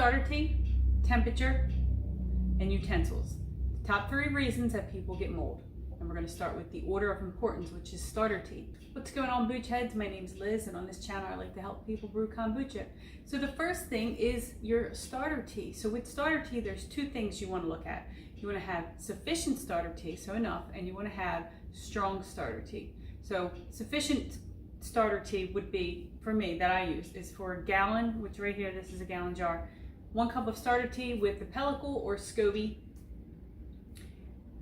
starter tea, temperature, and utensils. The top 3 reasons that people get mold. And we're going to start with the order of importance, which is starter tea. What's going on, kombucha heads? My name is Liz, and on this channel I like to help people brew kombucha. So the first thing is your starter tea. So with starter tea, there's 2 things you want to look at. You want to have sufficient starter tea, so enough, and you want to have strong starter tea. So sufficient starter tea would be, for me, that I use, is for a gallon, which right here, this is a gallon jar. 1 cup of starter tea with the pellicle or SCOBY.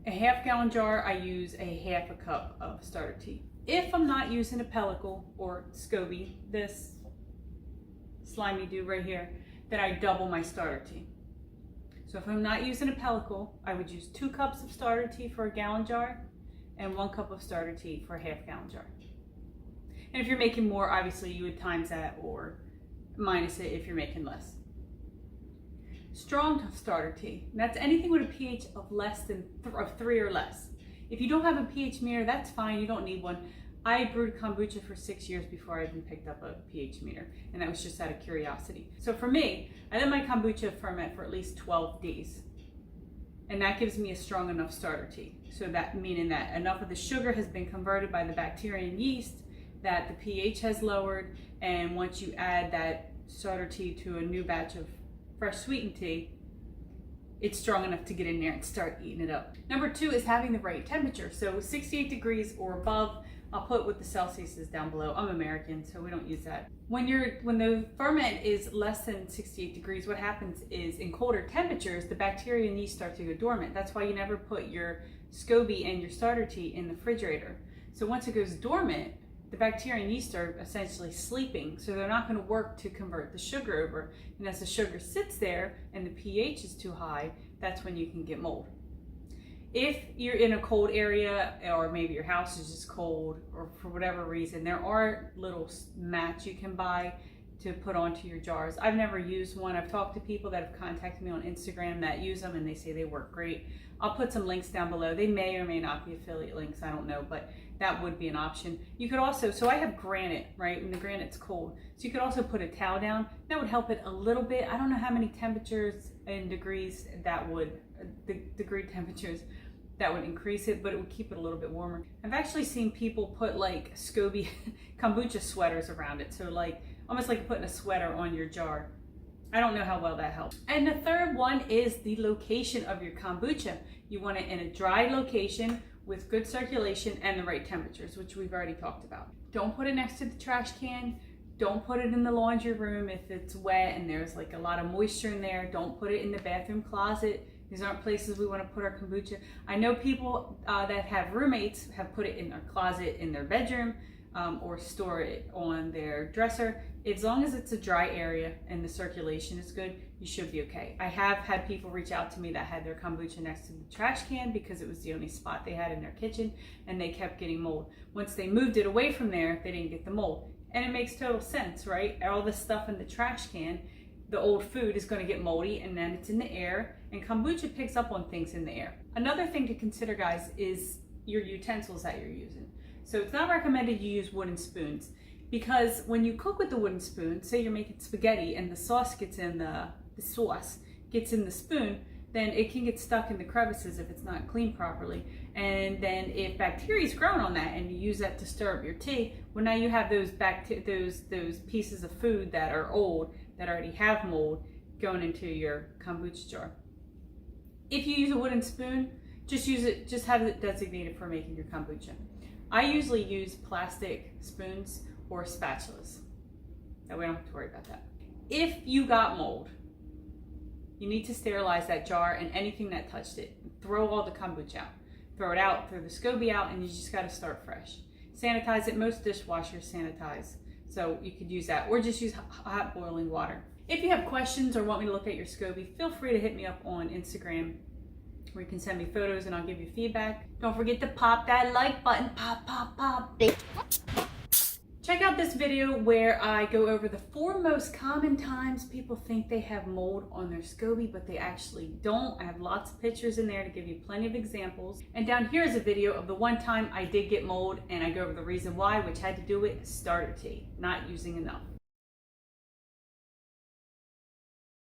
A half-gallon jar, I use a half a cup of starter tea. If I'm not using a pellicle or SCOBY, this slimy dude right here, then I double my starter tea. So if I'm not using a pellicle, I would use 2 cups of starter tea for a gallon jar and 1 cup of starter tea for a half-gallon jar. And if you're making more, obviously you would times that or minus it if you're making less. Strong starter tea. That's anything with a pH of less than 3 or less. If you don't have a pH meter, that's fine. You don't need one. I brewed kombucha for 6 years before I even picked up a pH meter, and that was just out of curiosity. So for me, I let my kombucha ferment for at least 12 days, and that gives me a strong enough starter tea. So that meaning that enough of the sugar has been converted by the bacteria and yeast, that the pH has lowered, and once you add that starter tea to a new batch of fresh sweetened tea, it's strong enough to get in there and start eating it up. Number 2 is having the right temperature. So 68 degrees or above. I'll put what the Celsius is down below. I'm American, so we don't use that. When the ferment is less than 68 degrees, what happens is in colder temperatures, the bacteria and yeast start to go dormant. That's why you never put your SCOBY and your starter tea in the refrigerator. So once it goes dormant, the bacteria and yeast are essentially sleeping, so they're not going to work to convert the sugar over. And as the sugar sits there and the pH is too high, that's when you can get mold. If you're in a cold area, or maybe your house is just cold, or for whatever reason, there are little mats you can buy to put onto your jars. I've never used one. I've talked to people that have contacted me on Instagram that use them, and they say they work great. I'll put some links down below. They may or may not be affiliate links, I don't know, but that would be an option. You could also, so I have granite, right, and the granite's cold. So you could also put a towel down. That would help it a little bit. I don't know how many temperatures and degrees that would, degree temperatures that would increase it, but it would keep it a little bit warmer. I've actually seen people put like SCOBY kombucha sweaters around it. So like, almost like putting a sweater on your jar. I don't know how well that helps. And the third one is the location of your kombucha. You want it in a dry location with good circulation and the right temperatures, which we've already talked about. Don't put it next to the trash can. Don't put it in the laundry room if it's wet and there's like a lot of moisture in there. Don't put it in the bathroom closet. These aren't places we want to put our kombucha. I know people that have roommates have put it in their closet in their bedroom or store it on their dresser. As long as it's a dry area and the circulation is good, you should be okay. I have had people reach out to me that had their kombucha next to the trash can because it was the only spot they had in their kitchen, and they kept getting mold. Once they moved it away from there, they didn't get the mold. And it makes total sense, right? All this stuff in the trash can, the old food is going to get moldy, and then it's in the air, and kombucha picks up on things in the air. Another thing to consider, guys, is your utensils that you're using. So it's not recommended you use wooden spoons, because when you cook with the wooden spoon, say you're making spaghetti and the sauce gets in the spoon, then it can get stuck in the crevices if it's not cleaned properly. And then if bacteria is growing on that and you use that to stir up your tea, well, now you have those pieces of food that are old, that already have mold, going into your kombucha jar. If you use a wooden spoon, just have it designated for making your kombucha. I usually use plastic spoons or spatulas. That way I don't have to worry about that. If you got mold, you need to sterilize that jar and anything that touched it. Throw all the kombucha out. Throw it out, throw the SCOBY out, and you just gotta start fresh. Sanitize it. Most dishwashers sanitize, so you could use that, or just use hot boiling water. If you have questions or want me to look at your SCOBY, feel free to hit me up on Instagram, where you can send me photos and I'll give you feedback. Don't forget to pop that like button. Pop, pop, pop. Check out this video where I go over the 4 most common times people think they have mold on their SCOBY, but they actually don't. I have lots of pictures in there to give you plenty of examples. And down here is a video of the one time I did get mold, and I go over the reason why, which had to do with starter tea, not using enough.